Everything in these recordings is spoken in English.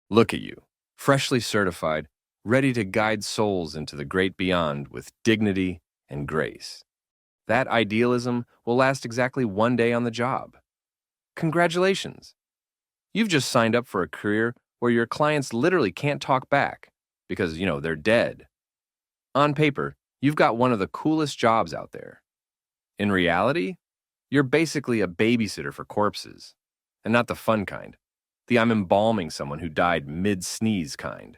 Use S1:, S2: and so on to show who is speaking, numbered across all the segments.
S1: Look at you, freshly certified, ready to guide souls into the great beyond with dignity and grace. That idealism will last exactly one day on the job. Congratulations! You've just signed up for a career where your clients literally can't talk back because, they're dead. On paper, you've got one of the coolest jobs out there. In reality, you're basically a babysitter for corpses, and not the fun kind. The I'm embalming someone who died mid-sneeze kind.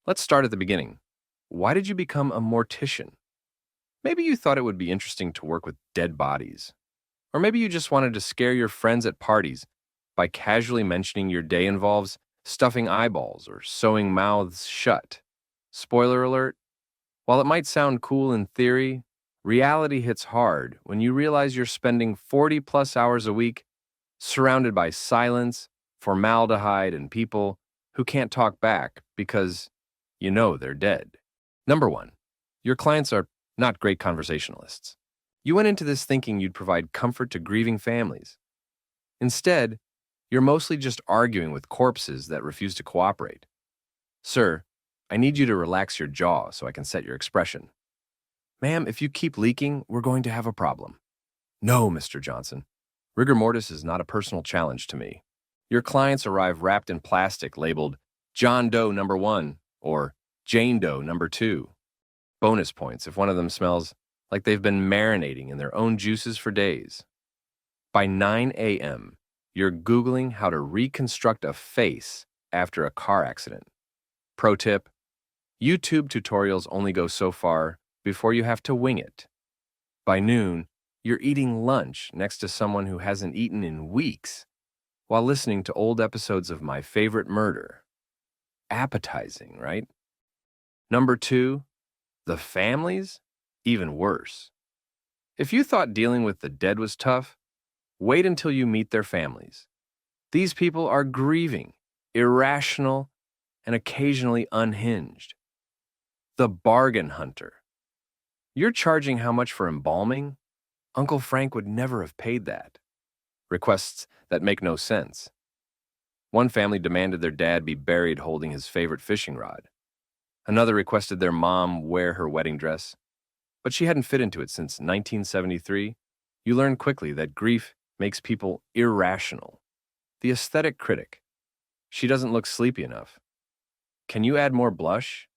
S1: Let's start at the beginning. Why did you become a mortician? Maybe you thought it would be interesting to work with dead bodies. Or maybe you just wanted to scare your friends at parties by casually mentioning your day involves stuffing eyeballs or sewing mouths shut. Spoiler alert, while it might sound cool in theory, reality hits hard when you realize you're spending 40+ hours a week surrounded by silence, formaldehyde, and people who can't talk back because they're dead. Number one, your clients are not great conversationalists. You went into this thinking you'd provide comfort to grieving families. Instead, you're mostly just arguing with corpses that refuse to cooperate. Sir, I need you to relax your jaw so I can set your expression. Ma'am, if you keep leaking, we're going to have a problem. No, Mr. Johnson. Rigor mortis is not a personal challenge to me. Your clients arrive wrapped in plastic labeled John Doe number 1 or Jane Doe number 2. Bonus points if one of them smells like they've been marinating in their own juices for days. By 9 a.m., you're Googling how to reconstruct a face after a car accident. Pro tip, YouTube tutorials only go so far before you have to wing it. By noon, you're eating lunch next to someone who hasn't eaten in weeks while listening to old episodes of My Favorite Murder. Appetizing, right? Number 2, the families? Even worse. If you thought dealing with the dead was tough, wait until you meet their families. These people are grieving, irrational, and occasionally unhinged. The bargain hunter. You're charging how much for embalming? Uncle Frank would never have paid that. Requests that make no sense. One family demanded their dad be buried holding his favorite fishing rod. Another requested their mom wear her wedding dress, but she hadn't fit into it since 1973. You learn quickly that grief makes people irrational. The aesthetic critic. She doesn't look sleepy enough. Can you add more blush?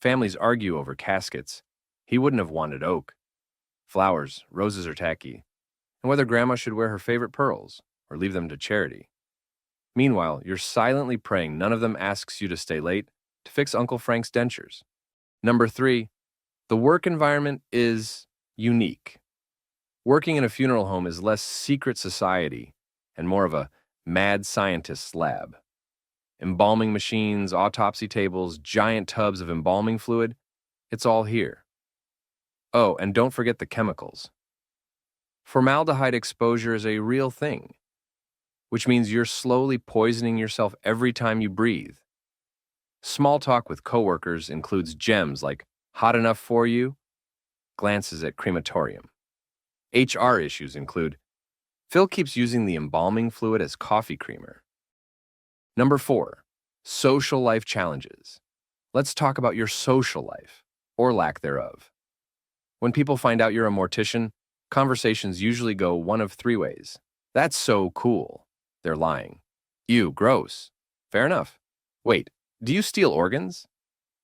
S1: Families argue over caskets. He wouldn't have wanted oak. Flowers, roses are tacky. And whether grandma should wear her favorite pearls or leave them to charity. Meanwhile, you're silently praying none of them asks you to stay late to fix Uncle Frank's dentures. Number 3, the work environment is unique. Working in a funeral home is less secret society and more of a mad scientist's lab. Embalming machines, autopsy tables, giant tubs of embalming fluid, it's all here. Oh, and don't forget the chemicals. Formaldehyde exposure is a real thing, which means you're slowly poisoning yourself every time you breathe. Small talk with coworkers includes gems like hot enough for you, glances at crematorium. HR issues include Phil keeps using the embalming fluid as coffee creamer. Number 4, social life challenges. Let's talk about your social life, or lack thereof. When people find out you're a mortician, conversations usually go one of 3 ways. That's so cool. They're lying. Ew, gross. Fair enough. Wait, do you steal organs?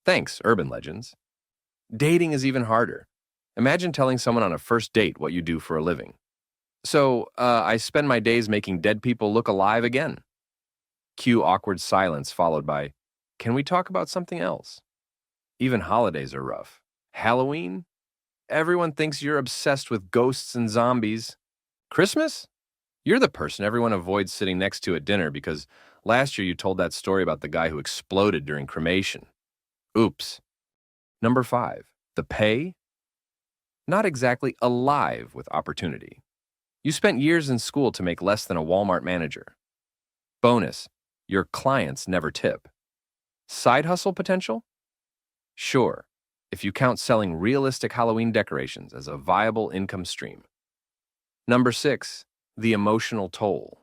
S1: Thanks, urban legends. Dating is even harder. Imagine telling someone on a first date what you do for a living. So, I spend my days making dead people look alive again. Cue awkward silence followed by, can we talk about something else? Even holidays are rough. Halloween? Everyone thinks you're obsessed with ghosts and zombies. Christmas? You're the person everyone avoids sitting next to at dinner because last year you told that story about the guy who exploded during cremation. Oops. Number 5, the pay? Not exactly alive with opportunity. You spent years in school to make less than a Walmart manager. Bonus, your clients never tip. Side hustle potential? Sure, if you count selling realistic Halloween decorations as a viable income stream. Number 6, the emotional toll.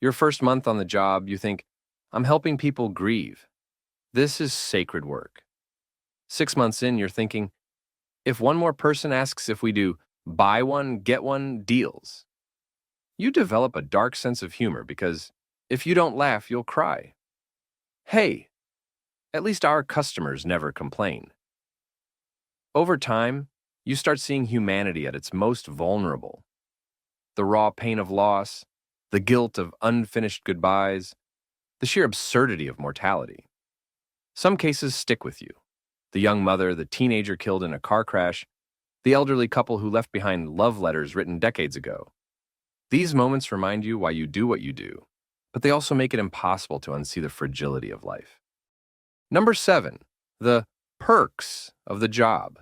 S1: Your first month on the job, you think, I'm helping people grieve. This is sacred work. 6 months in, you're thinking, if one more person asks if we do buy one, get one deals, you develop a dark sense of humor because if you don't laugh, you'll cry. Hey, at least our customers never complain. Over time, you start seeing humanity at its most vulnerable. The raw pain of loss, the guilt of unfinished goodbyes, the sheer absurdity of mortality. Some cases stick with you. The young mother, the teenager killed in a car crash, the elderly couple who left behind love letters written decades ago. These moments remind you why you do what you do, but they also make it impossible to unsee the fragility of life. Number 7, the perks of the job.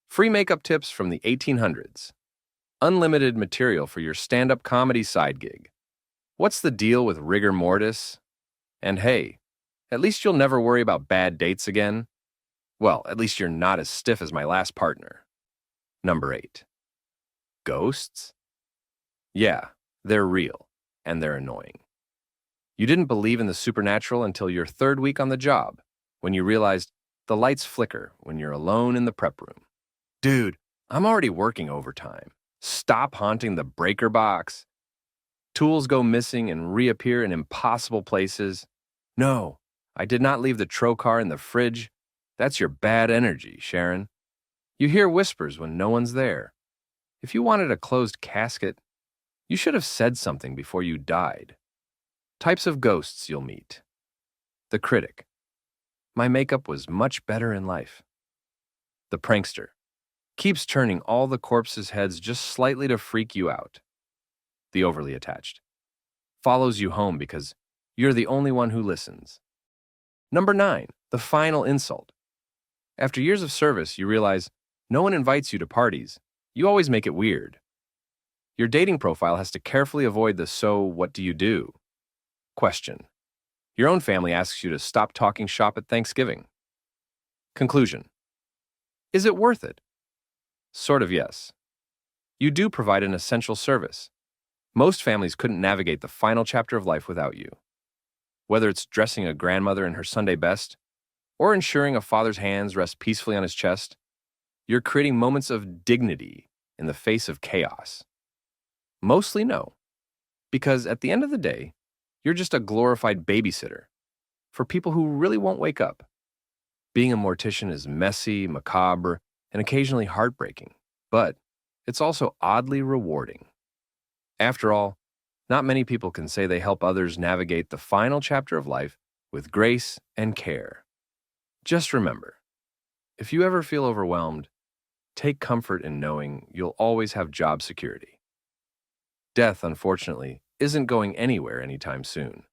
S1: Free makeup tips from the 1800s. Unlimited material for your stand-up comedy side gig. What's the deal with rigor mortis? And hey, at least you'll never worry about bad dates again. Well, at least you're not as stiff as my last partner. Number 8. Ghosts? Yeah, they're real, and they're annoying. You didn't believe in the supernatural until your 3rd week on the job, when you realized the lights flicker when you're alone in the prep room. Dude, I'm already working overtime. Stop haunting the breaker box. Tools go missing and reappear in impossible places. No, I did not leave the trocar in the fridge. That's your bad energy, Sharon. You hear whispers when no one's there. If you wanted a closed casket, you should have said something before you died. Types of ghosts you'll meet. The critic. My makeup was much better in life. The prankster. Keeps turning all the corpses' heads just slightly to freak you out. The overly attached. Follows you home because you're the only one who listens. Number 9, the final insult. After years of service, you realize no one invites you to parties. You always make it weird. Your dating profile has to carefully avoid the "so what do you do?" question. Your own family asks you to stop talking shop at Thanksgiving. Conclusion. Is it worth it? Sort of, yes. You do provide an essential service. Most families couldn't navigate the final chapter of life without you. Whether it's dressing a grandmother in her Sunday best, or ensuring a father's hands rest peacefully on his chest, you're creating moments of dignity in the face of chaos. Mostly no, because at the end of the day, you're just a glorified babysitter for people who really won't wake up. Being a mortician is messy, macabre, and occasionally heartbreaking, but it's also oddly rewarding. After all, not many people can say they help others navigate the final chapter of life with grace and care. Just remember, if you ever feel overwhelmed, take comfort in knowing you'll always have job security. Death, unfortunately, isn't going anywhere anytime soon.